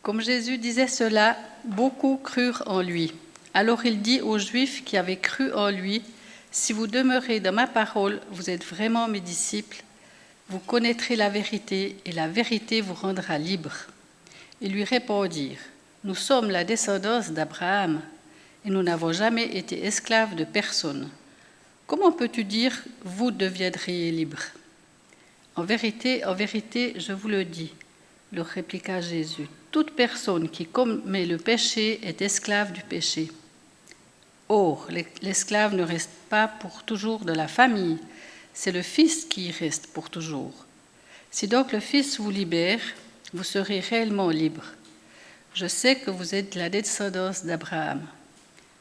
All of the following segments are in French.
Comme Jésus disait cela, beaucoup crurent en lui. Alors il dit aux Juifs qui avaient cru en lui, « Si vous demeurez dans ma parole, vous êtes vraiment mes disciples, vous connaîtrez la vérité et la vérité vous rendra libres. » Ils lui répondirent, « Nous sommes la descendance d'Abraham et nous n'avons jamais été esclaves de personne. Comment peux-tu dire, vous deviendriez libres ? En vérité, je vous le dis, leur répliqua Jésus, toute personne qui commet le péché est esclave du péché. Or, l'esclave ne reste pas pour toujours de la famille, c'est le Fils qui y reste pour toujours. Si donc le Fils vous libère, vous serez réellement libre. Je sais que vous êtes la descendance d'Abraham.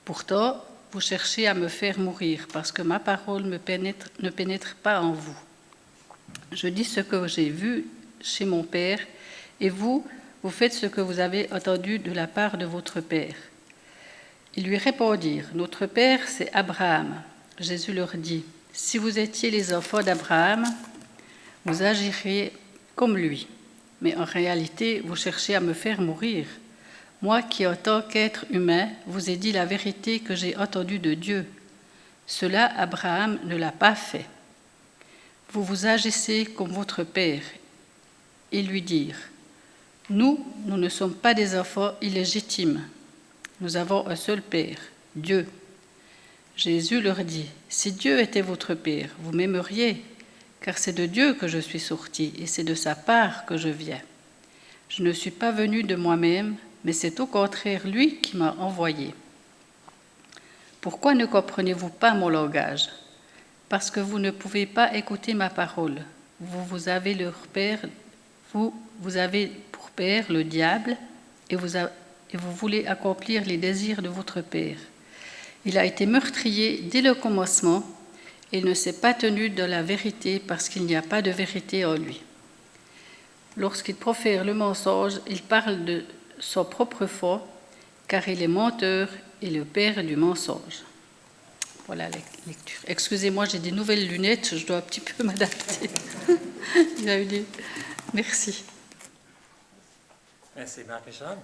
Pourtant, vous cherchez à me faire mourir parce que ma parole ne pénètre pas en vous. Je dis ce que j'ai vu chez mon Père, et vous faites ce que vous avez entendu de la part de votre Père. Ils lui répondirent, « Notre Père, c'est Abraham. » Jésus leur dit, « Si vous étiez les enfants d'Abraham, vous agiriez comme lui. Mais en réalité, vous cherchez à me faire mourir. Moi qui, en tant qu'être humain, vous ai dit la vérité que j'ai entendue de Dieu. Cela, Abraham ne l'a pas fait. Vous vous agissez comme votre Père. » Ils lui dirent, « Nous ne sommes pas des enfants illégitimes. Nous avons un seul Père, Dieu. » Jésus leur dit, « Si Dieu était votre Père, vous m'aimeriez, car c'est de Dieu que je suis sorti et c'est de sa part que je viens. Je ne suis pas venu de moi-même, mais c'est au contraire lui qui m'a envoyé. Pourquoi ne comprenez-vous pas mon langage ? Parce que vous ne pouvez pas écouter ma parole. Vous avez pour père le diable et vous voulez accomplir les désirs de votre père. Il a été meurtrier dès le commencement et ne s'est pas tenu de la vérité parce qu'il n'y a pas de vérité en lui. Lorsqu'il profère le mensonge, il parle de son propre foi, car il est menteur et le père du mensonge. » Voilà la lecture. Excusez-moi, j'ai des nouvelles lunettes, je dois un petit peu m'adapter. Merci. Merci Marie-Jeanne.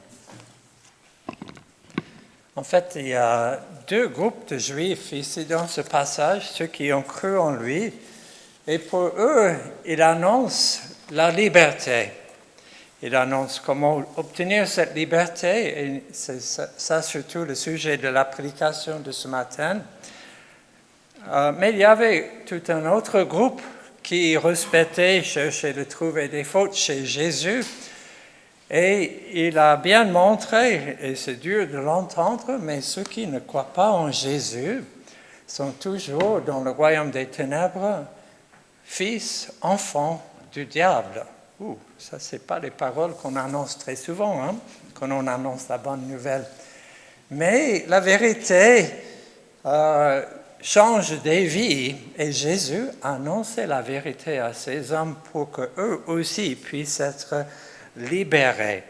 En fait, il y a deux groupes de Juifs ici dans ce passage, ceux qui ont cru en lui, et pour eux, il annonce la liberté. Il annonce comment obtenir cette liberté, et c'est ça surtout le sujet de la prédication de ce matin. Mais il y avait tout un autre groupe qui respectait, cherchait de trouver des fautes chez Jésus. Et il a bien montré, et c'est dur de l'entendre, mais ceux qui ne croient pas en Jésus sont toujours dans le royaume des ténèbres, fils, enfants du diable. Ça, ce n'est pas les paroles qu'on annonce très souvent, quand on annonce la bonne nouvelle. Mais la vérité change des vies, et Jésus a annoncé la vérité à ces hommes pour qu'eux aussi puissent être libérés.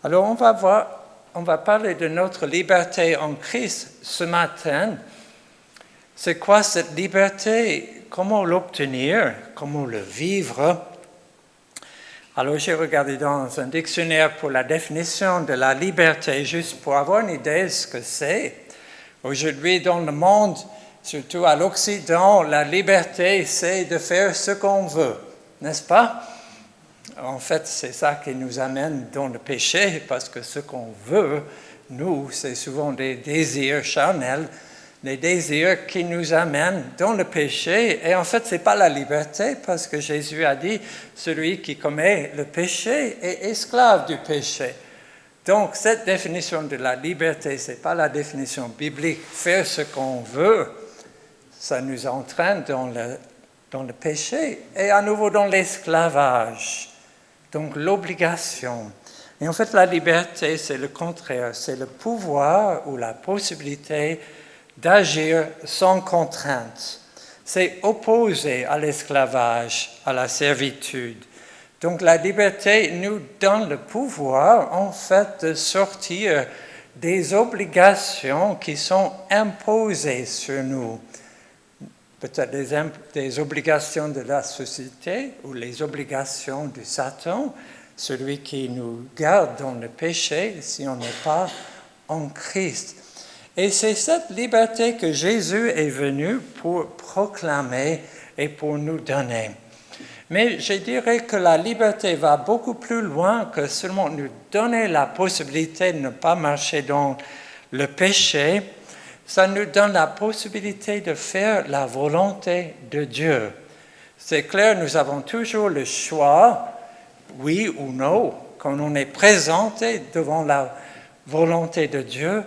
Alors on va parler de notre liberté en Christ ce matin. C'est quoi cette liberté? Comment l'obtenir? Comment le vivre? Alors j'ai regardé dans un dictionnaire pour la définition de la liberté, juste pour avoir une idée de ce que c'est. Aujourd'hui dans le monde, surtout à l'Occident, la liberté c'est de faire ce qu'on veut, n'est-ce pas? En fait, c'est ça qui nous amène dans le péché, parce que ce qu'on veut, nous, c'est souvent des désirs charnels, des désirs qui nous amènent dans le péché. Et en fait, ce n'est pas la liberté, parce que Jésus a dit, celui qui commet le péché est esclave du péché. Donc, cette définition de la liberté, ce n'est pas la définition biblique. Faire ce qu'on veut, ça nous entraîne dans le péché et à nouveau dans l'esclavage. Donc l'obligation. Et en fait, la liberté, c'est le contraire. C'est le pouvoir ou la possibilité d'agir sans contrainte. C'est opposé à l'esclavage, à la servitude. Donc la liberté nous donne le pouvoir, en fait, de sortir des obligations qui sont imposées sur nous. Peut-être des obligations de la société ou les obligations du Satan. celui qui nous garde dans le péché si on n'est pas en Christ. Et c'est cette liberté que Jésus est venu pour proclamer et pour nous donner. Mais je dirais que la liberté va beaucoup plus loin que seulement nous donner la possibilité de ne pas marcher dans le péché. Ça nous donne la possibilité de faire la volonté de Dieu. C'est clair, nous avons toujours le choix, oui ou non, quand on est présenté devant la volonté de Dieu.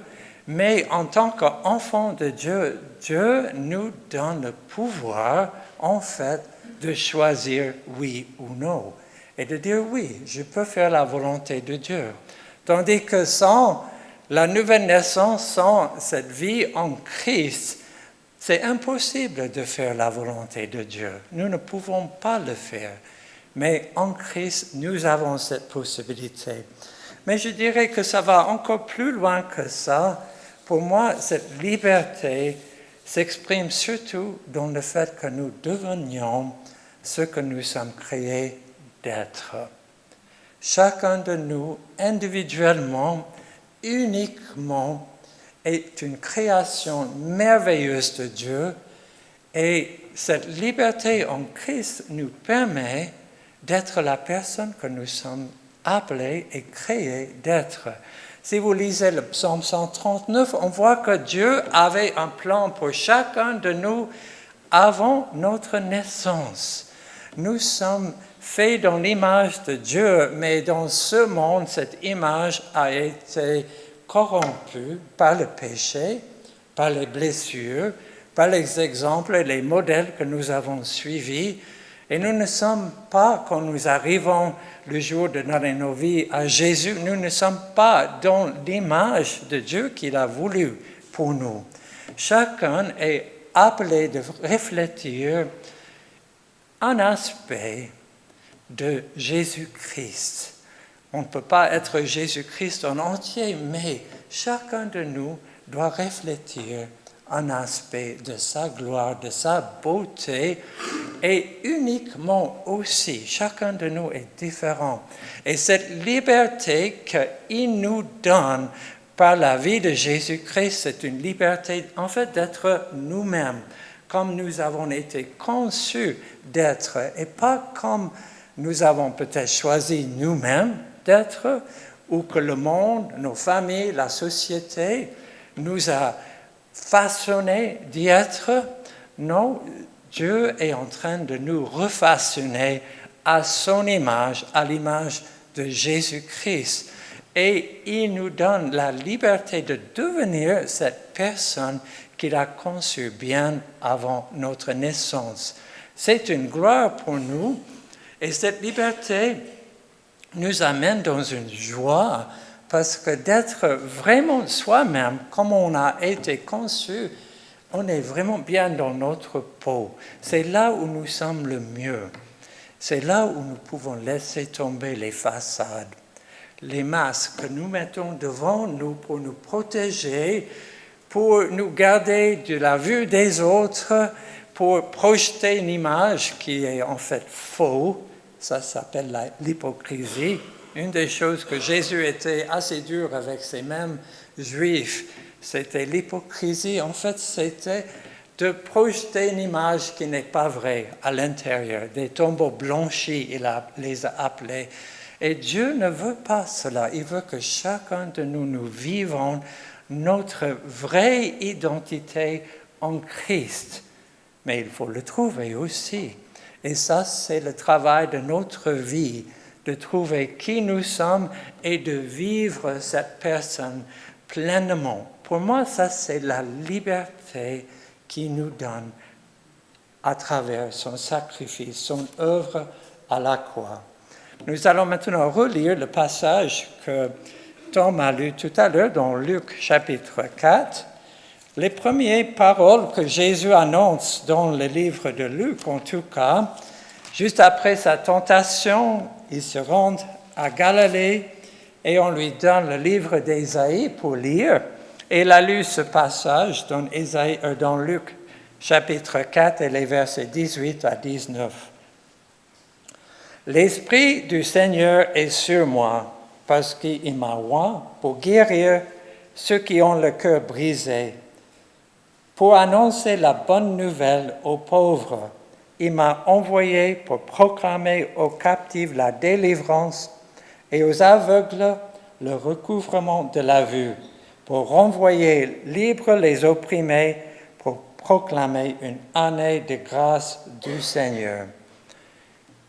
Mais en tant qu'enfant de Dieu, Dieu nous donne le pouvoir, en fait, de choisir oui ou non. Et de dire oui, je peux faire la volonté de Dieu. Tandis que sans la nouvelle naissance, sans cette vie en Christ, c'est impossible de faire la volonté de Dieu. Nous ne pouvons pas le faire. Mais en Christ, nous avons cette possibilité. Mais je dirais que ça va encore plus loin que ça. Pour moi, cette liberté s'exprime surtout dans le fait que nous devenions ce que nous sommes créés d'être. Chacun de nous, individuellement, uniquement, est une création merveilleuse de Dieu. Et cette liberté en Christ nous permet d'être la personne que nous sommes appelés et créés d'être. Si vous lisez le psaume 139, on voit que Dieu avait un plan pour chacun de nous avant notre naissance. Nous sommes faits dans l'image de Dieu, mais dans ce monde, cette image a été corrompue par le péché, par les blessures, par les exemples et les modèles que nous avons suivis. Et nous ne sommes pas, quand nous arrivons le jour de donner nos vies à Jésus, nous ne sommes pas dans l'image de Dieu qu'il a voulu pour nous. Chacun est appelé de refléter un aspect de Jésus-Christ. On ne peut pas être Jésus-Christ en entier, mais chacun de nous doit refléter un aspect de sa gloire, de sa beauté, et uniquement aussi, chacun de nous est différent. Et cette liberté qu'il nous donne par la vie de Jésus-Christ, c'est une liberté en fait d'être nous-mêmes, comme nous avons été conçus d'être, et pas comme nous avons peut-être choisi nous-mêmes d'être, ou que le monde, nos familles, la société nous a façonné d'y être. Non, Dieu est en train de nous refaçonner à son image, à l'image de Jésus-Christ. Et il nous donne la liberté de devenir cette personne qu'il a conçue bien avant notre naissance. C'est une gloire pour nous, et cette liberté nous amène dans une joie, parce que d'être vraiment soi-même, comme on a été conçu, on est vraiment bien dans notre peau. C'est là où nous sommes le mieux. C'est là où nous pouvons laisser tomber les façades, les masques que nous mettons devant nous pour nous protéger, pour nous garder de la vue des autres, pour projeter une image qui est en fait fausse. Ça s'appelle l'hypocrisie. Une des choses que Jésus était assez dur avec ces mêmes Juifs, c'était l'hypocrisie. En fait, c'était de projeter une image qui n'est pas vraie à l'intérieur. Des tombeaux blanchis, il les a appelés. Et Dieu ne veut pas cela. Il veut que chacun de nous, nous vivons notre vraie identité en Christ. Mais il faut le trouver aussi. Et ça, c'est le travail de notre vie, de trouver qui nous sommes et de vivre cette personne pleinement. Pour moi, ça, c'est la liberté qu'il nous donne à travers son sacrifice, son œuvre à la croix. Nous allons maintenant relire le passage que Tom a lu tout à l'heure dans Luc chapitre 4. Les premières paroles que Jésus annonce dans le livre de Luc, en tout cas, juste après sa tentation, il se rend à Galilée et on lui donne le livre d'Ésaïe pour lire. Et il a lu ce passage dans Luc chapitre 4 et les versets 18 à 19. L'Esprit du Seigneur est sur moi, parce qu'il m'a oint pour guérir ceux qui ont le cœur brisé, pour annoncer la bonne nouvelle aux pauvres. Il m'a envoyé pour proclamer aux captifs la délivrance et aux aveugles le recouvrement de la vue, pour renvoyer libres les opprimés, pour proclamer une année de grâce du Seigneur.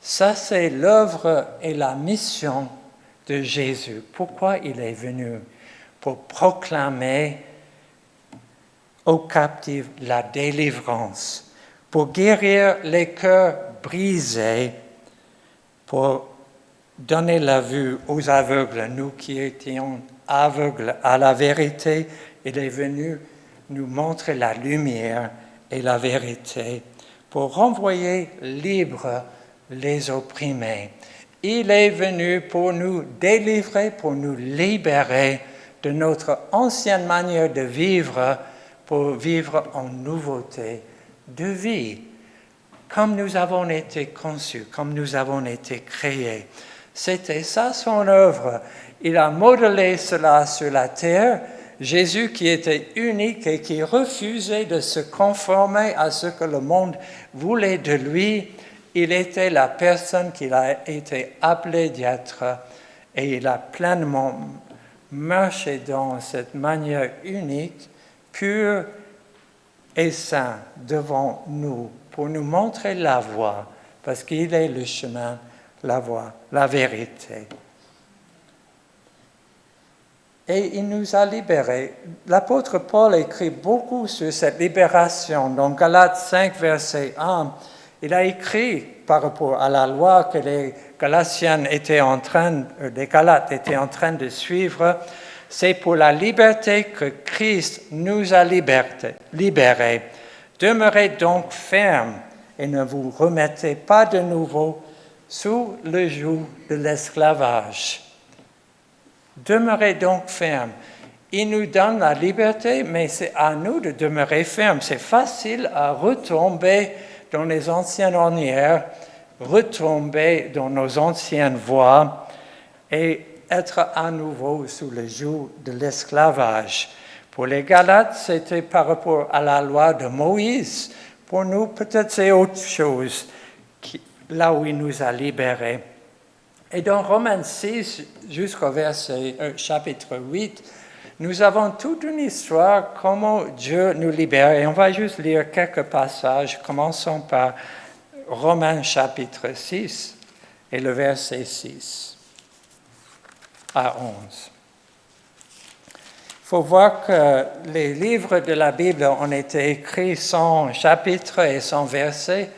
Ça, c'est l'œuvre et la mission de Jésus. Pourquoi il est venu? Pour proclamer aux captifs la délivrance, pour guérir les cœurs brisés, pour donner la vue aux aveugles. Nous qui étions aveugles à la vérité, il est venu nous montrer la lumière et la vérité, pour renvoyer libres les opprimés. Il est venu pour nous délivrer, pour nous libérer de notre ancienne manière de vivre, pour vivre en nouveauté de vie, comme nous avons été conçus, comme nous avons été créés. C'était ça son œuvre. Il a modelé cela sur la terre. Jésus qui était unique et qui refusait de se conformer à ce que le monde voulait de lui, il était la personne qu'il a été appelé d'être et il a pleinement marché dans cette manière unique, pure et sainte devant nous pour nous montrer la voie, parce qu'il est le chemin, la voie, la vérité. Et il nous a libérés. L'apôtre Paul écrit beaucoup sur cette libération. Dans Galates 5, verset 1, il a écrit par rapport à la loi que les Galates étaient en train de suivre. C'est pour la liberté que Christ nous a libérés. Demeurez donc fermes et ne vous remettez pas de nouveau sous le joug de l'esclavage. Demeurez donc fermes. Il nous donne la liberté, mais c'est à nous de demeurer fermes. C'est facile à retomber dans les anciennes ornières, retomber dans nos anciennes voies et être à nouveau sous le joug de l'esclavage. Pour les Galates, c'était par rapport à la loi de Moïse. Pour nous, peut-être c'est autre chose, là où il nous a libérés. Et dans Romains 6, jusqu'au chapitre 8, nous avons toute une histoire, comment Dieu nous libère. Et on va juste lire quelques passages. Commençons par Romains chapitre 6 et le verset 6 à 11. Il faut voir que les livres de la Bible ont été écrits sans chapitre et sans verset.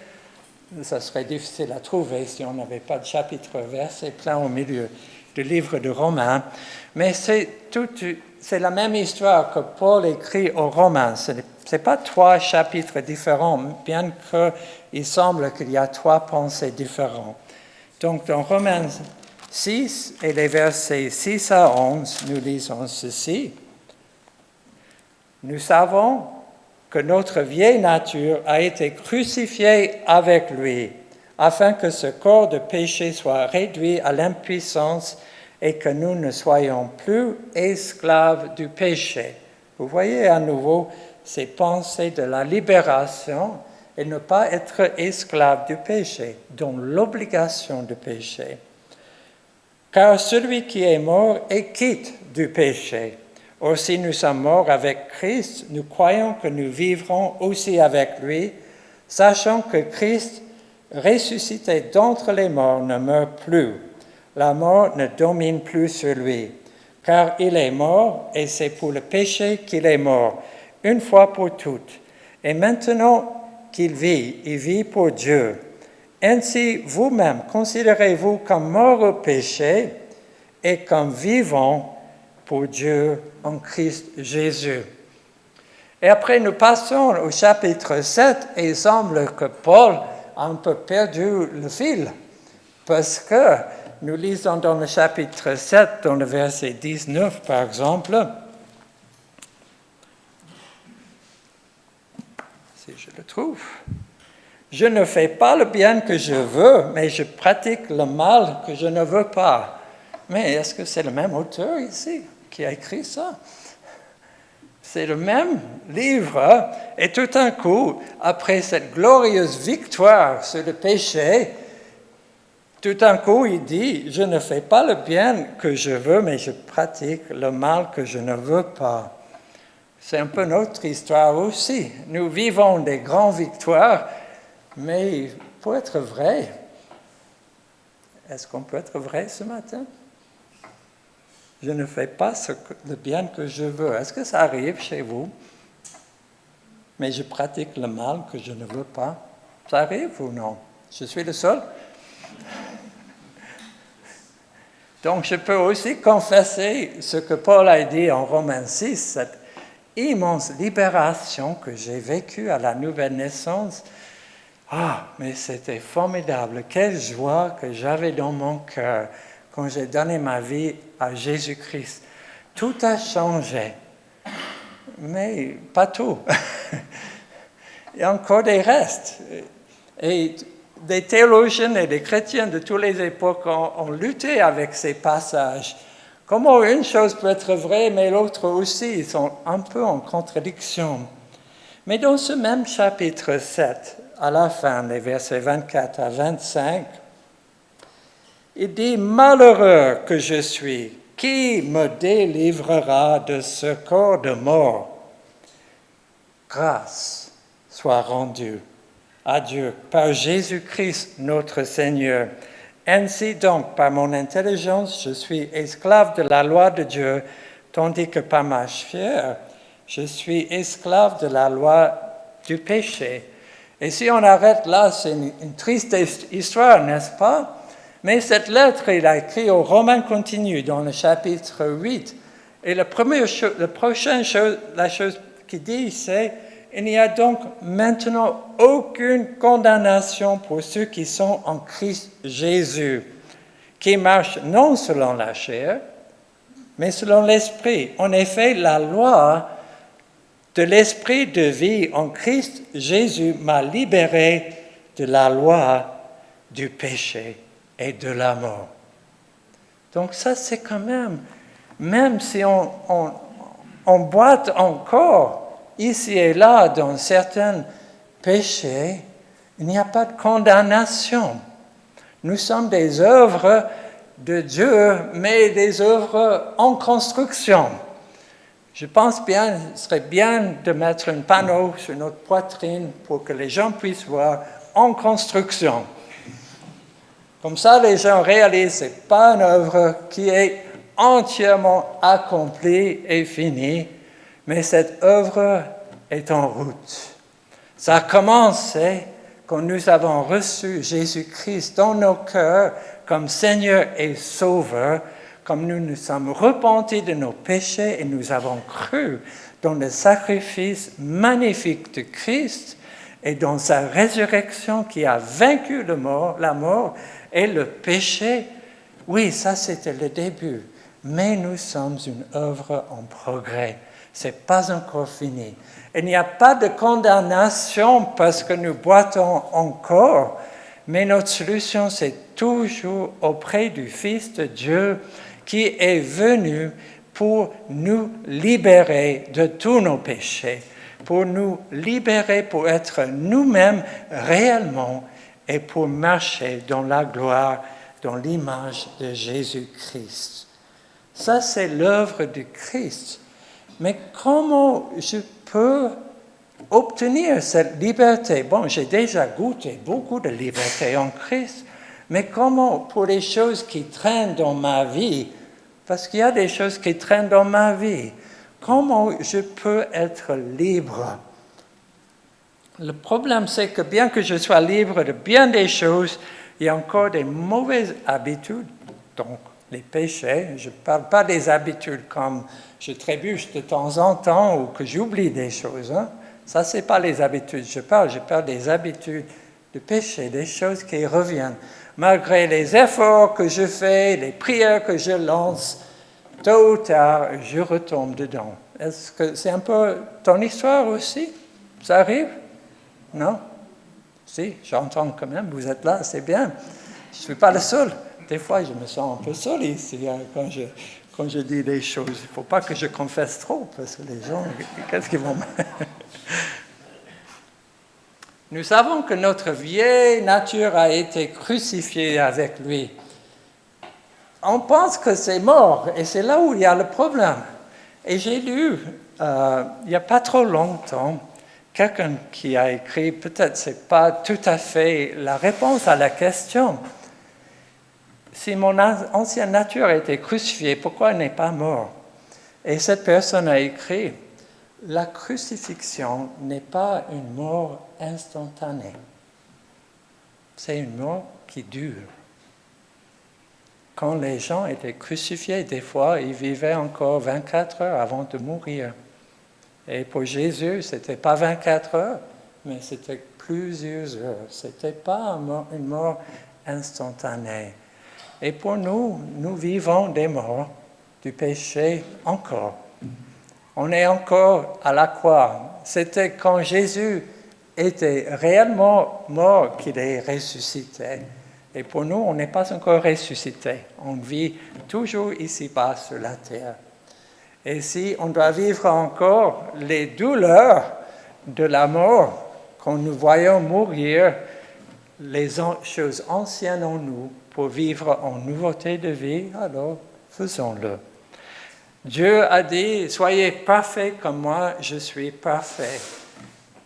Ça serait difficile à trouver si on n'avait pas de chapitre-verset plein au milieu du livre de Romains. Mais c'est la même histoire que Paul écrit aux Romains. Ce n'est pas 3 chapitres différents, bien qu'il semble qu'il y a 3 pensées différentes. Donc dans Romains 6 et les versets 6 à 11, nous lisons ceci. Nous savons que notre vieille nature a été crucifiée avec lui, afin que ce corps de péché soit réduit à l'impuissance et que nous ne soyons plus esclaves du péché. Vous voyez à nouveau ces pensées de la libération et ne pas être esclave du péché, dont l'obligation de péché. Car celui qui est mort est quitte du péché. Or, si nous sommes morts avec Christ, nous croyons que nous vivrons aussi avec lui, sachant que Christ, ressuscité d'entre les morts, ne meurt plus. La mort ne domine plus sur lui, car il est mort, et c'est pour le péché qu'il est mort, une fois pour toutes. Et maintenant qu'il vit, il vit pour Dieu. Ainsi, vous-même, considérez-vous comme morts au péché et comme vivants pour Dieu en Christ Jésus. Et après, nous passons au chapitre 7, et il semble que Paul a un peu perdu le fil, parce que nous lisons dans le chapitre 7, dans le verset 19 par exemple, si je le trouve, Je ne fais pas le bien que je veux, mais je pratique le mal que je ne veux pas. Mais est-ce que c'est le même auteur ici qui a écrit ça? C'est le même livre. Et tout d'un coup, après cette glorieuse victoire sur le péché, tout d'un coup, il dit, je ne fais pas le bien que je veux, mais je pratique le mal que je ne veux pas. C'est un peu notre histoire aussi. Nous vivons des grandes victoires, mais pour être vrai, est-ce qu'on peut être vrai ce matin? Je ne fais pas le bien que je veux. Est-ce que ça arrive chez vous? Mais je pratique le mal que je ne veux pas. Ça arrive ou non? Je suis le seul? Donc, je peux aussi confesser ce que Paul a dit en Romains 6, cette immense libération que j'ai vécue à la nouvelle naissance. Ah, mais c'était formidable. Quelle joie que j'avais dans mon cœur quand j'ai donné ma vie à Jésus-Christ. Tout a changé, mais pas tout. Il y a encore des restes. Et des théologiens et des chrétiens de toutes les époques ont lutté avec ces passages. Comment une chose peut être vraie, mais l'autre aussi, ils sont un peu en contradiction. Mais dans ce même chapitre 7, à la fin, les versets 24 à 25, il dit « Malheureux que je suis, qui me délivrera de ce corps de mort? Grâce soit rendue à Dieu par Jésus-Christ notre Seigneur. Ainsi donc, par mon intelligence, je suis esclave de la loi de Dieu, tandis que par ma chair, je suis esclave de la loi du péché. » Et si on arrête là, c'est une triste histoire, n'est-ce pas? Mais cette lettre, il a écrit aux Romains continue dans le chapitre 8. Et la chose qu'il dit, c'est « Il n'y a donc maintenant aucune condamnation pour ceux qui sont en Christ Jésus, qui marchent non selon la chair, mais selon l'Esprit. En effet, la loi de l'Esprit de vie en Christ Jésus m'a libéré de la loi du péché et de la mort. » Donc ça, c'est quand même si on boite encore ici et là dans certains péchés, il n'y a pas de condamnation. Nous sommes des œuvres de Dieu, mais des œuvres en construction. Je pense bien, ce serait bien de mettre un panneau sur notre poitrine pour que les gens puissent voir en construction. Comme ça, les gens réalisent que ce n'est pas une œuvre qui est entièrement accomplie et finie, mais cette œuvre est en route. Ça a commencé quand nous avons reçu Jésus-Christ dans nos cœurs comme Seigneur et Sauveur, comme nous nous sommes repentis de nos péchés et nous avons cru dans le sacrifice magnifique de Christ et dans sa résurrection qui a vaincu la mort et le péché. Oui, ça c'était le début, mais nous sommes une œuvre en progrès. Ce n'est pas encore fini. Il n'y a pas de condamnation parce que nous boitons encore, mais notre solution c'est toujours auprès du Fils de Dieu qui est venu pour nous libérer de tous nos péchés, pour nous libérer, pour être nous-mêmes réellement et pour marcher dans la gloire, dans l'image de Jésus-Christ. Ça, c'est l'œuvre du Christ. Mais comment je peux obtenir cette liberté? Bon, j'ai déjà goûté beaucoup de liberté en Christ, mais comment pour les choses qui traînent dans ma vie, parce qu'il y a des choses qui traînent dans ma vie, comment je peux être libre? Le problème, c'est que bien que je sois libre de bien des choses, il y a encore des mauvaises habitudes, donc les péchés. Je ne parle pas des habitudes comme je trébuche de temps en temps ou que j'oublie des choses. Ça, ce n'est pas les habitudes. Je parle des habitudes de péché, des choses qui reviennent. Malgré les efforts que je fais, les prières que je lance, tôt ou tard, je retombe dedans. Est-ce que c'est un peu ton histoire aussi? Ça arrive? Non? Si, j'entends quand même, vous êtes là, c'est bien. Je ne suis pas le seul. Des fois, je me sens un peu seul ici quand je dis des choses. Il ne faut pas que je confesse trop, parce que les gens, qu'est-ce qu'ils vont... Nous savons que notre vieille nature a été crucifiée avec lui. On pense que c'est mort, et c'est là où il y a le problème. Et j'ai lu, il n'y a pas trop longtemps, quelqu'un qui a écrit, peut-être ce n'est pas tout à fait la réponse à la question. Si mon ancienne nature a été crucifiée, pourquoi elle n'est pas morte? Et cette personne a écrit, la crucifixion n'est pas une mort instantanée. C'est une mort qui dure. Quand les gens étaient crucifiés, des fois, ils vivaient encore 24 heures avant de mourir. Et pour Jésus, ce n'était pas 24 heures, mais c'était plusieurs heures. Ce n'était pas une mort instantanée. Et pour nous, nous vivons des morts du péché encore. On est encore à la croix. C'était quand Jésus était réellement mort qu'il est ressuscité. Et pour nous, on n'est pas encore ressuscité. On vit toujours ici-bas sur la terre. Et si on doit vivre encore les douleurs de la mort, quand nous voyons mourir les choses anciennes en nous pour vivre en nouveauté de vie, alors faisons-le. Dieu a dit, soyez parfaits comme moi, je suis parfait.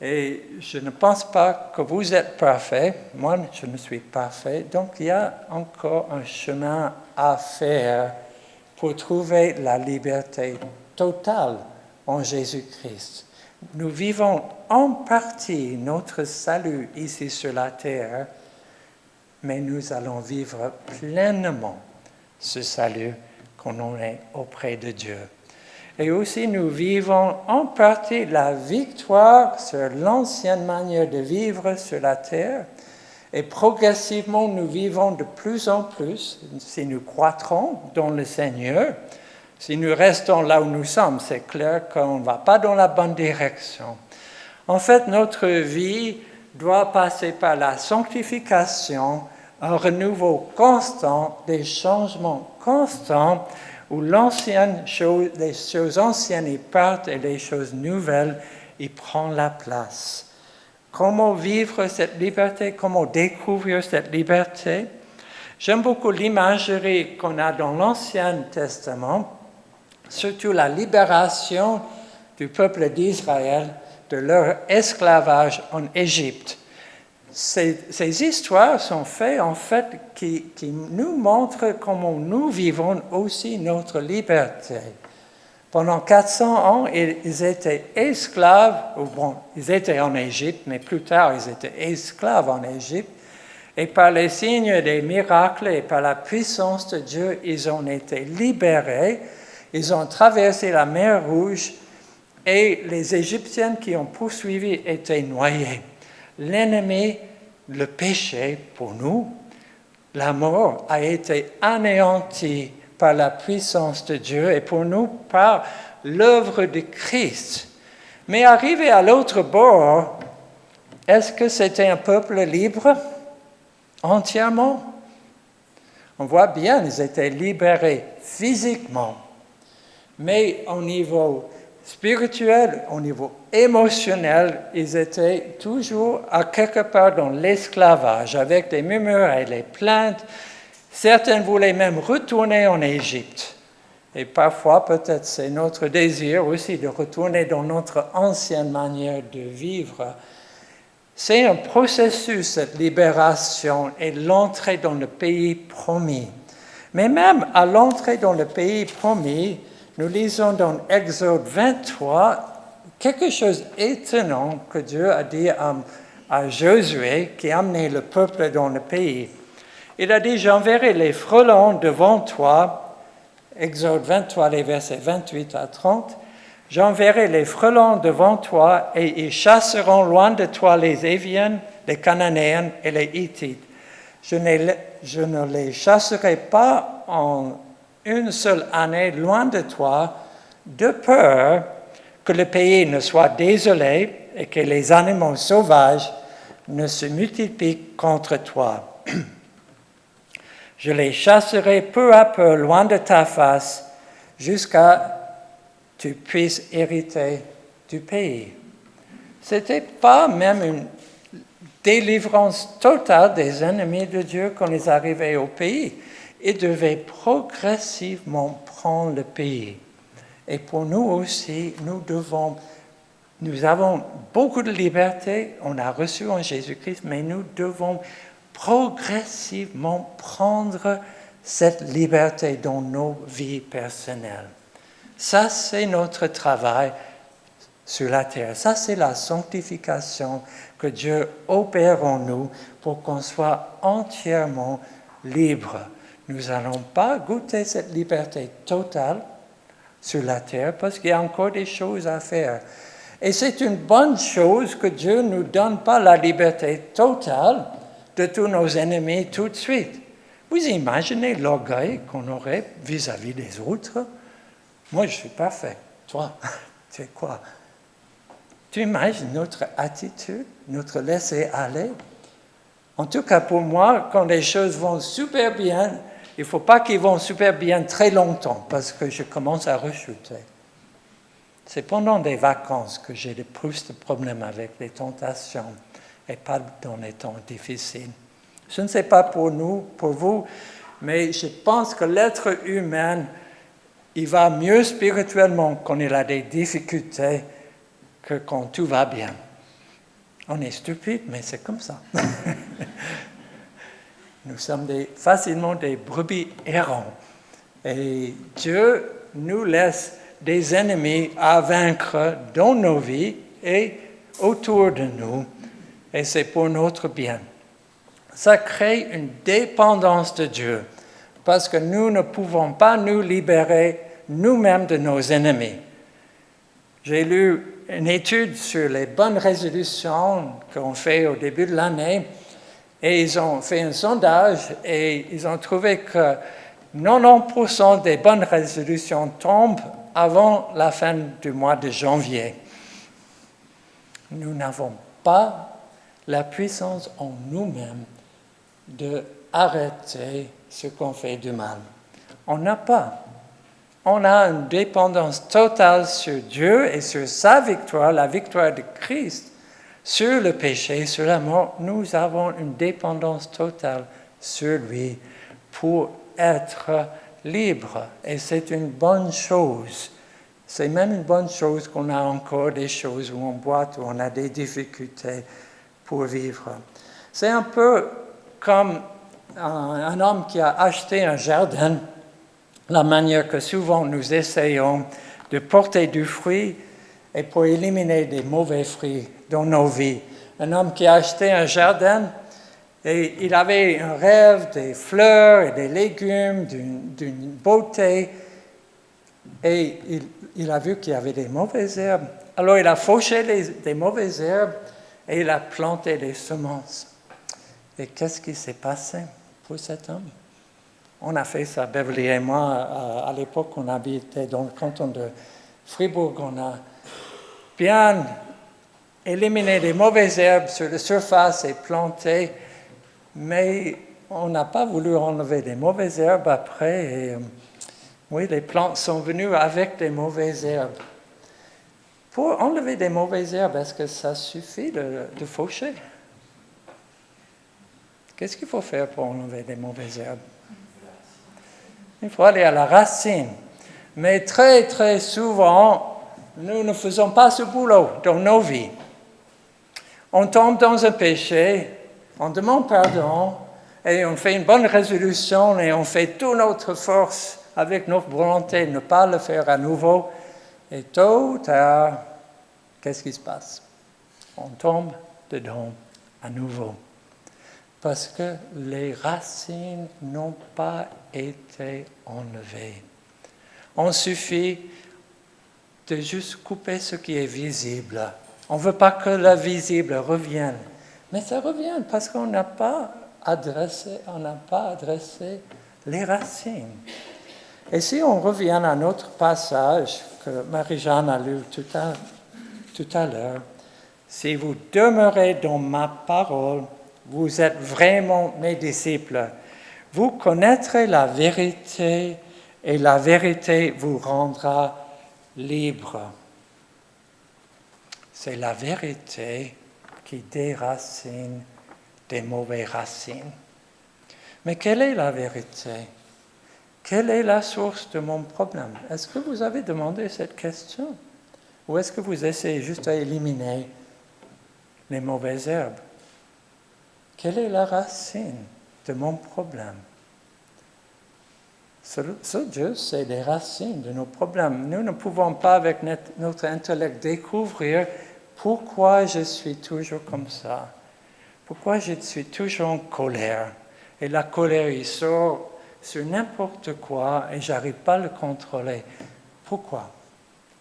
Et je ne pense pas que vous êtes parfait. Moi, je ne suis parfait. Donc, il y a encore un chemin à faire pour trouver la liberté totale en Jésus-Christ. Nous vivons en partie notre salut ici sur la terre, mais nous allons vivre pleinement ce salut quand on est auprès de Dieu. Et aussi, nous vivons en partie la victoire sur l'ancienne manière de vivre sur la terre. Et progressivement, nous vivons de plus en plus, si nous croîtrons dans le Seigneur. Si nous restons là où nous sommes, c'est clair qu'on ne va pas dans la bonne direction. En fait, notre vie doit passer par la sanctification, un renouveau constant, des changements constants, où les choses anciennes y partent et les choses nouvelles y prennent la place. Comment vivre cette liberté? Comment découvrir cette liberté? J'aime beaucoup l'imagerie qu'on a dans l'Ancien Testament, surtout la libération du peuple d'Israël de leur esclavage en Égypte. Ces histoires sont faites, en fait, qui nous montrent comment nous vivons aussi notre liberté. Pendant 400 ans, ils étaient esclaves, ils étaient en Égypte, mais plus tard, ils étaient esclaves en Égypte. Et par les signes des miracles et par la puissance de Dieu, ils ont été libérés. Ils ont traversé la mer Rouge et les Égyptiens qui ont poursuivi étaient noyés. L'ennemi, le péché pour nous, la mort a été anéantie par la puissance de Dieu et pour nous par l'œuvre de Christ. Mais arrivé à l'autre bord, est-ce que c'était un peuple libre entièrement? On voit bien, ils étaient libérés physiquement, mais au niveau spirituel, au niveau émotionnel, ils étaient toujours à quelque part dans l'esclavage, avec des murmures et des plaintes. Certains voulaient même retourner en Égypte. Et parfois, peut-être c'est notre désir aussi de retourner dans notre ancienne manière de vivre. C'est un processus, cette libération et l'entrée dans le pays promis. Mais même à l'entrée dans le pays promis, nous lisons dans Exode 23 quelque chose d'étonnant que Dieu a dit à Josué qui a amené le peuple dans le pays. Il a dit, j'enverrai les frelons devant toi, Exode 23, les versets 28 à 30, j'enverrai les frelons devant toi et ils chasseront loin de toi les Éviens, les Cananéens et les Hittites. Je ne les chasserai pas en une seule année loin de toi, de peur que le pays ne soit désolé et que les animaux sauvages ne se multiplient contre toi. Je les chasserai peu à peu loin de ta face, jusqu'à ce que tu puisses hériter du pays. Ce n'était pas même une délivrance totale des ennemis de Dieu quand ils arrivaient au pays. Ils devaient progressivement prendre le pays. Et pour nous aussi, nous avons beaucoup de liberté, on a reçu en Jésus-Christ, mais nous devons progressivement prendre cette liberté dans nos vies personnelles. Ça, c'est notre travail sur la terre. Ça, c'est la sanctification que Dieu opère en nous pour qu'on soit entièrement libre. Nous n'allons pas goûter cette liberté totale sur la terre parce qu'il y a encore des choses à faire. Et c'est une bonne chose que Dieu ne nous donne pas la liberté totale de tous nos ennemis tout de suite. Vous imaginez l'orgueil qu'on aurait vis-à-vis des autres? Moi, je suis parfait. Toi, tu es quoi? Tu imagines notre attitude, notre laisser-aller? En tout cas, pour moi, quand les choses vont super bien, il ne faut pas qu'ils vont super bien très longtemps parce que je commence à rechuter. C'est pendant des vacances que j'ai le plus de problèmes avec les tentations et pas dans les temps difficiles. Je ne sais pas pour nous, pour vous, mais je pense que l'être humain, il va mieux spirituellement quand il a des difficultés que quand tout va bien. On est stupide, mais c'est comme ça. Nous sommes facilement des brebis errants. Et Dieu nous laisse des ennemis à vaincre dans nos vies et autour de nous. Et c'est pour notre bien. Ça crée une dépendance de Dieu parce que nous ne pouvons pas nous libérer nous-mêmes de nos ennemis. J'ai lu une étude sur les bonnes résolutions qu'on fait au début de l'année et ils ont fait un sondage et ils ont trouvé que 90% des bonnes résolutions tombent avant la fin du mois de janvier. Nous n'avons pas la puissance en nous-mêmes d'arrêter ce qu'on fait du mal. On n'a pas. On a une dépendance totale sur Dieu et sur sa victoire, la victoire de Christ, sur le péché, sur la mort. Nous avons une dépendance totale sur lui pour être libre. Et c'est une bonne chose. C'est même une bonne chose qu'on a encore des choses où on boite, où on a des difficultés pour vivre. C'est un peu comme un homme qui a acheté un jardin, la manière que souvent nous essayons de porter du fruit et pour éliminer des mauvais fruits dans nos vies. Un homme qui a acheté un jardin et il avait un rêve des fleurs et des légumes, d'une beauté, et il a vu qu'il y avait des mauvaises herbes. Alors il a fauché des mauvaises herbes et il a planté des semences. Et qu'est-ce qui s'est passé pour cet homme? On a fait ça, Beverly et moi, à l'époque on habitait dans le canton de Fribourg. On a bien éliminé les mauvaises herbes sur la surface et planté, mais on n'a pas voulu enlever les mauvaises herbes après. Et, oui, les plantes sont venues avec des mauvaises herbes. Pour enlever des mauvaises herbes, est-ce que ça suffit de faucher? Qu'est-ce qu'il faut faire pour enlever des mauvaises herbes? Il faut aller à la racine. Mais très, très souvent, nous ne faisons pas ce boulot dans nos vies. On tombe dans un péché, on demande pardon, et on fait une bonne résolution, et on fait toute notre force avec notre volonté de ne pas le faire à nouveau. Et tôt ou tard, qu'est-ce qui se passe? On tombe dedans à nouveau. Parce que les racines n'ont pas été enlevées. On suffit de juste couper ce qui est visible. On ne veut pas que le visible revienne. Mais ça revient parce qu'on n'a pas adressé les racines. Et si on revient à notre passage que Marie-Jeanne a lu tout à l'heure, si vous demeurez dans ma parole, vous êtes vraiment mes disciples. Vous connaîtrez la vérité et la vérité vous rendra libre. C'est la vérité qui déracine des mauvaises racines. Mais quelle est la vérité? Quelle est la source de mon problème? Est-ce que vous avez demandé cette question? Ou est-ce que vous essayez juste d'éliminer les mauvaises herbes? Quelle est la racine de mon problème? Ce Dieu, c'est les racines de nos problèmes. Nous ne pouvons pas, avec notre intellect, découvrir pourquoi je suis toujours comme ça, pourquoi je suis toujours en colère. Et la colère, il sort sur n'importe quoi et je n'arrive pas à le contrôler. Pourquoi?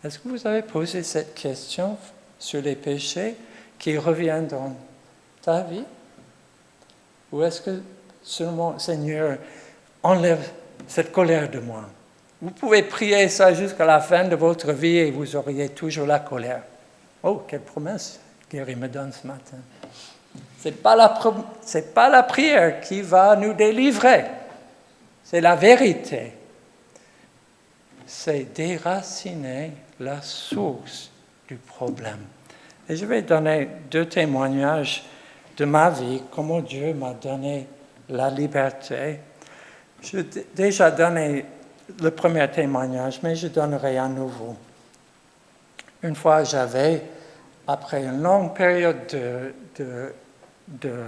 Est-ce que vous avez posé cette question sur les péchés qui reviennent dans ta vie? Ou est-ce que seulement, Seigneur, enlève cette colère de moi? Vous pouvez prier ça jusqu'à la fin de votre vie et vous auriez toujours la colère. Oh, quelle promesse Gary me donne ce matin. Ce n'est pas la prière qui va nous délivrer. C'est la vérité. C'est déraciner la source du problème. Et je vais donner 2 témoignages de ma vie, comment Dieu m'a donné la liberté. J'ai déjà donné le premier témoignage, mais je donnerai à nouveau. Une fois, après une longue période de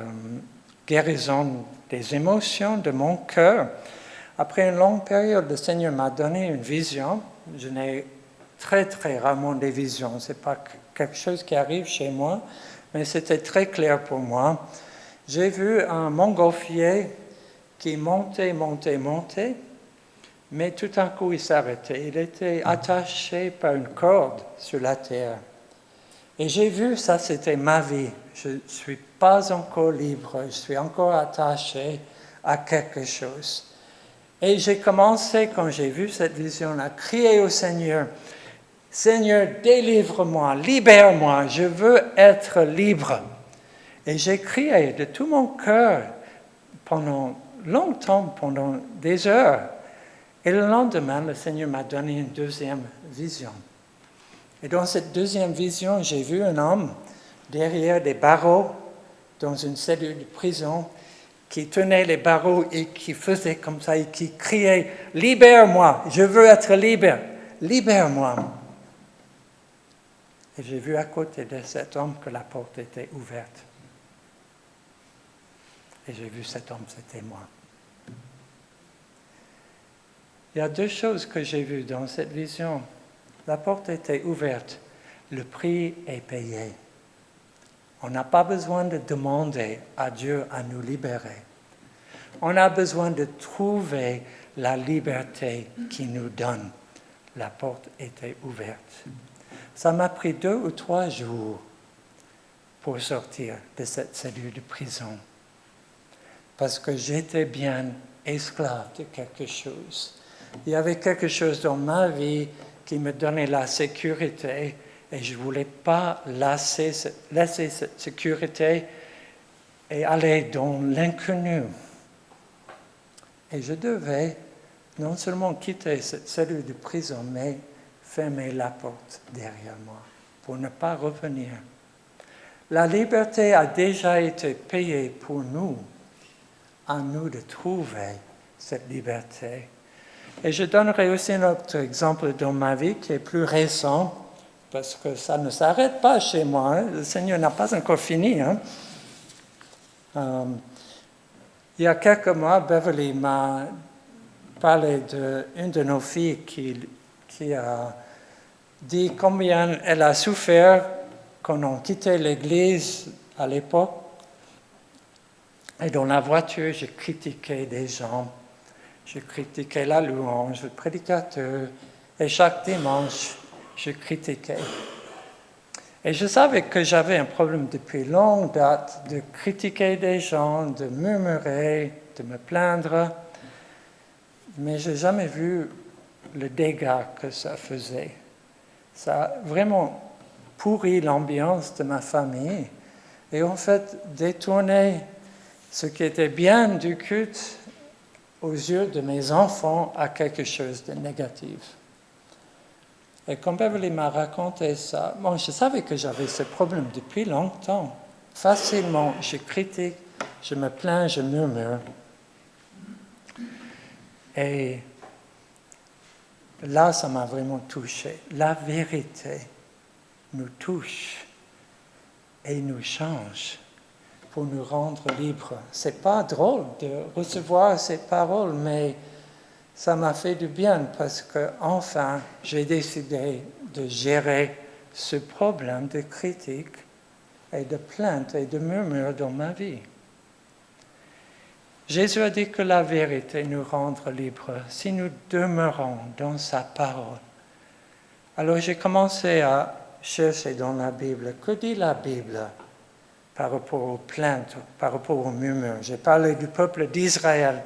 guérison des émotions de mon cœur, après une longue période, le Seigneur m'a donné une vision. Je n'ai très, très rarement des visions. Ce n'est pas quelque chose qui arrive chez moi, mais c'était très clair pour moi. J'ai vu un montgolfier qui montait, mais tout d'un coup, il s'arrêtait. Il était attaché par une corde sur la terre. Et j'ai vu ça, c'était ma vie. Je ne suis pas encore libre, je suis encore attaché à quelque chose. Et j'ai commencé, quand j'ai vu cette vision, à crier au Seigneur, « Seigneur, délivre-moi, libère-moi, je veux être libre. » Et j'ai crié de tout mon cœur pendant longtemps, pendant des heures. Et le lendemain, le Seigneur m'a donné une deuxième vision. Et dans cette deuxième vision, j'ai vu un homme derrière des barreaux dans une cellule de prison qui tenait les barreaux et qui faisait comme ça et qui criait « Libère-moi, je veux être libre, libère-moi ». Et j'ai vu à côté de cet homme que la porte était ouverte. Et j'ai vu cet homme, c'était moi. Il y a 2 choses que j'ai vues dans cette vision. La porte était ouverte, le prix est payé. On n'a pas besoin de demander à Dieu à nous libérer. On a besoin de trouver la liberté qu'il nous donne. La porte était ouverte. Ça m'a pris 2 ou 3 jours pour sortir de cette cellule de prison. Parce que j'étais bien esclave de quelque chose. Il y avait quelque chose dans ma vie qui me donnait la sécurité et je ne voulais pas laisser cette sécurité et aller dans l'inconnu. Et je devais non seulement quitter cette cellule de prison, mais fermer la porte derrière moi pour ne pas revenir. La liberté a déjà été payée pour nous. À nous de trouver cette liberté. Et je donnerai aussi un autre exemple dans ma vie qui est plus récent, parce que ça ne s'arrête pas chez moi. Hein. Le Seigneur n'a pas encore fini. Hein. Il y a quelques mois, Beverly m'a parlé d'une de nos filles qui a dit combien elle a souffert quand on quittait l'église à l'époque. Et dans la voiture, je critiquais des gens. Je critiquais la louange, le prédicateur. Et chaque dimanche, je critiquais. Et je savais que j'avais un problème depuis longue date de critiquer des gens, de murmurer, de me plaindre. Mais je n'ai jamais vu le dégât que ça faisait. Ça a vraiment pourri l'ambiance de ma famille et en fait détourné ce qui était bien du culte aux yeux de mes enfants à quelque chose de négatif. Et quand Beverly m'a raconté ça, bon, je savais que j'avais ce problème depuis longtemps. Facilement, je critique, je me plains, je murmure. Et là, ça m'a vraiment touché. La vérité nous touche et nous change pour nous rendre libres. C'est pas drôle de recevoir ces paroles, mais ça m'a fait du bien parce que enfin, j'ai décidé de gérer ce problème de critique et de plainte et de murmure dans ma vie. Jésus a dit que la vérité nous rendra libres si nous demeurons dans sa parole. Alors j'ai commencé à chercher dans la Bible. Que dit la Bible par rapport aux plaintes, par rapport aux murmures? J'ai parlé du peuple d'Israël.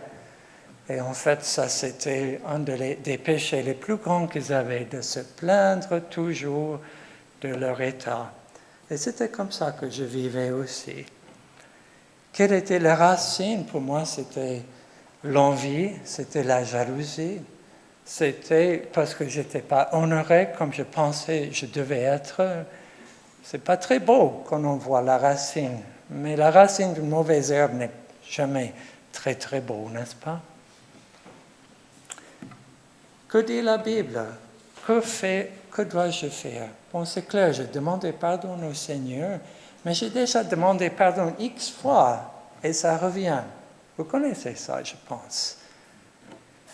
Et en fait, ça c'était un des péchés les plus grands qu'ils avaient, de se plaindre toujours de leur état. Et c'était comme ça que je vivais aussi. Quelle était la racine? Pour moi, c'était l'envie, c'était la jalousie. C'était parce que je n'étais pas honoré comme je pensais je devais être. C'est pas très beau quand on voit la racine, mais la racine d'une mauvaise herbe n'est jamais très très beau, n'est-ce pas? Que dit la Bible? Que dois-je faire? Bon, c'est clair, j'ai demandé pardon au Seigneur, mais j'ai déjà demandé pardon X fois et ça revient. Vous connaissez ça, je pense.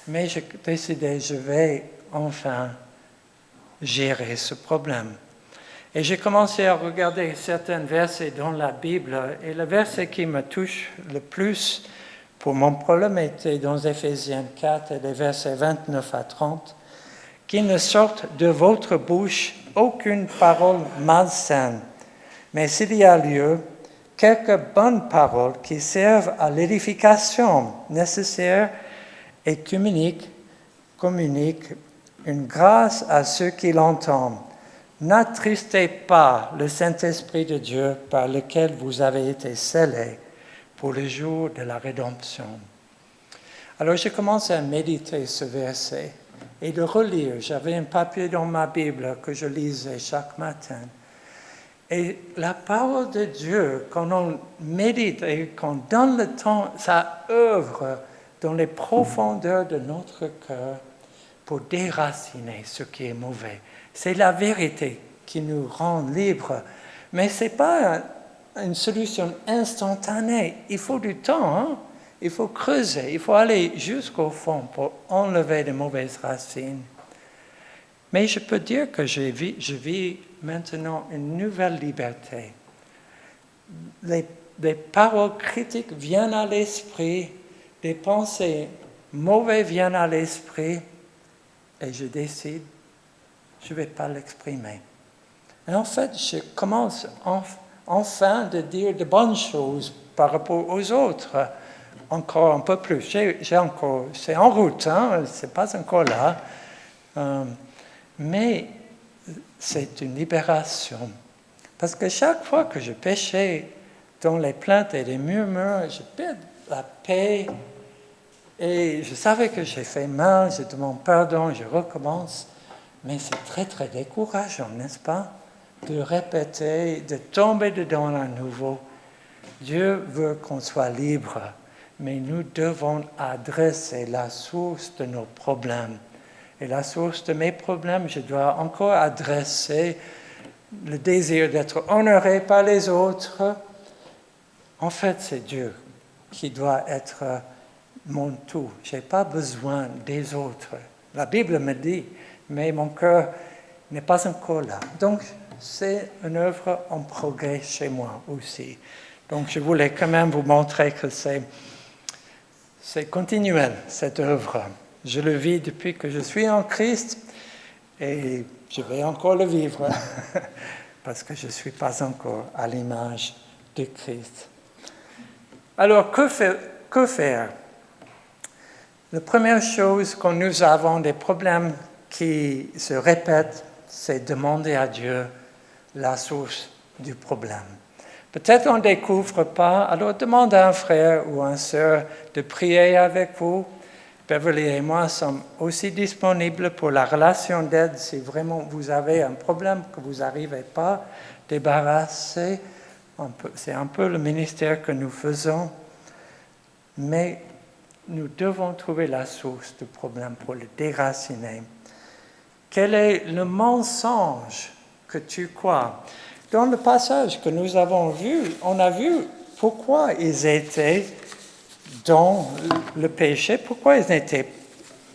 Mais j'ai décidé, je vais enfin gérer ce problème. Et j'ai commencé à regarder certains versets dans la Bible, et le verset qui me touche le plus pour mon problème était dans Éphésiens 4, et les versets 29 à 30, « Qu'il ne sorte de votre bouche aucune parole malsaine, mais s'il y a lieu, quelques bonnes paroles qui servent à l'édification nécessaire et communiquent une grâce à ceux qui l'entendent. N'attristez pas le Saint-Esprit de Dieu par lequel vous avez été scellés pour le jour de la rédemption. » Alors j'ai commencé à méditer ce verset et de relire. J'avais un papier dans ma Bible que je lisais chaque matin. Et la parole de Dieu, quand on médite et qu'on donne le temps, ça œuvre dans les profondeurs de notre cœur pour déraciner ce qui est mauvais. C'est la vérité qui nous rend libres. Mais ce n'est pas une solution instantanée. Il faut du temps, hein? Il faut creuser, il faut aller jusqu'au fond pour enlever les mauvaises racines. Mais je peux dire que je vis maintenant une nouvelle liberté. Les paroles critiques viennent à l'esprit, des pensées mauvaises viennent à l'esprit, et je décide, je ne vais pas l'exprimer. Et en fait, je commence enfin de dire de bonnes choses par rapport aux autres, encore un peu plus. C'est en route, hein, c'est pas encore là. Mais c'est une libération. Parce que chaque fois que je péchais dans les plaintes et les murmures, je perds la paix. Et je savais que j'ai fait mal, je demande pardon, je recommence. Mais c'est très, très décourageant, n'est-ce pas? De répéter, de tomber dedans à nouveau. Dieu veut qu'on soit libre, mais nous devons adresser la source de nos problèmes. Et la source de mes problèmes, je dois encore adresser le désir d'être honoré par les autres. En fait, c'est Dieu qui doit être mon tout. Je n'ai pas besoin des autres. La Bible me dit, mais mon cœur n'est pas encore là. Donc, c'est une œuvre en progrès chez moi aussi. Donc, je voulais quand même vous montrer que c'est continuel, cette œuvre. Je le vis depuis que je suis en Christ et je vais encore le vivre parce que je ne suis pas encore à l'image de Christ. Alors, que faire? La première chose, quand nous avons des problèmes qui se répètent, c'est demander à Dieu la source du problème. Peut-être on ne découvre pas, alors demande à un frère ou à une sœur de prier avec vous. Beverly et moi sommes aussi disponibles pour la relation d'aide si vraiment vous avez un problème que vous n'arrivez pas à débarrasser. C'est un peu le ministère que nous faisons. Mais nous devons trouver la source du problème pour le déraciner. Quel est le mensonge que tu crois? Dans le passage que nous avons vu, on a vu pourquoi ils étaient dans le péché, pourquoi ils n'étaient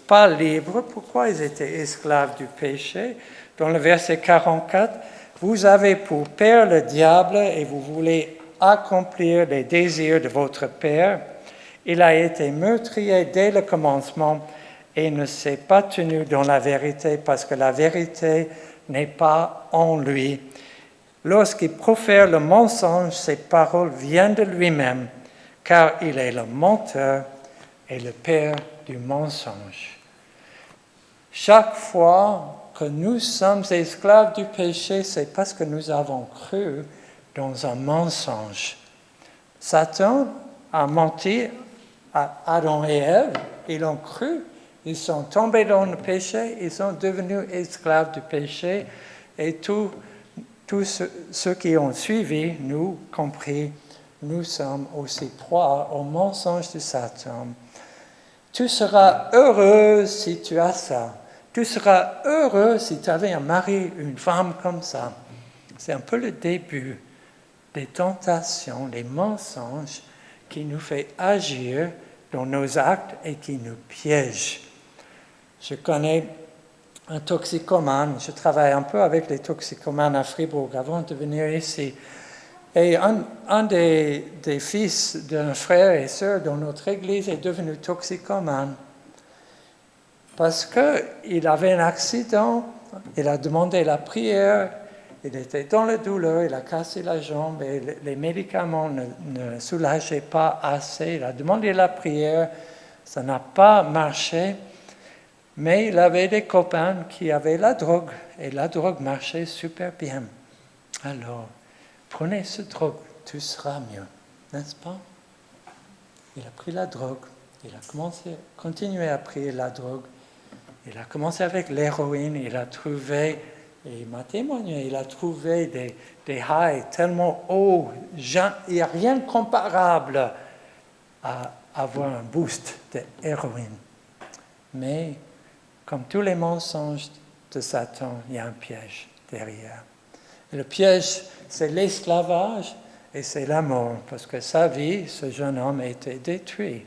pas libres, pourquoi ils étaient esclaves du péché. Dans le verset 44, vous avez pour père le diable et vous voulez accomplir les désirs de votre père. Il a été meurtrier dès le commencement et ne s'est pas tenu dans la vérité parce que la vérité n'est pas en lui. Lorsqu'il profère le mensonge, ses paroles viennent de lui-même, car il est le menteur et le père du mensonge. Chaque fois que nous sommes esclaves du péché, c'est parce que nous avons cru dans un mensonge. Satan a menti à Adam et Ève, ils ont cru, ils sont tombés dans le péché, ils sont devenus esclaves du péché, et tous ceux qui ont suivi, nous compris, nous sommes aussi proies au mensonge de Satan. Tu seras heureux si tu as ça. Tu seras heureux si tu avais un mari, une femme comme ça. C'est un peu le début des tentations, des mensonges qui nous fait agir dans nos actes et qui nous piègent. Je connais un toxicomane, je travaille un peu avec les toxicomanes à Fribourg avant de venir ici. Et un des fils d'un frère et sœur dans notre église est devenu toxicomane parce qu'il avait un accident, il a demandé la prière, il était dans la douleur, il a cassé la jambe et les médicaments ne soulageaient pas assez. Il a demandé la prière, ça n'a pas marché, mais il avait des copains qui avaient la drogue et la drogue marchait super bien. Alors, prenez ce drogue, tout sera mieux, n'est-ce pas? Il a pris la drogue, il a continué à prendre la drogue, il a commencé avec l'héroïne, il a trouvé, et il m'a témoigné, il a trouvé des highs tellement hauts, il n'y a rien de comparable à avoir un boost d'héroïne. Mais, comme tous les mensonges de Satan, il y a un piège derrière. Et le piège, c'est l'esclavage et c'est la mort, parce que sa vie, ce jeune homme, a été détruit.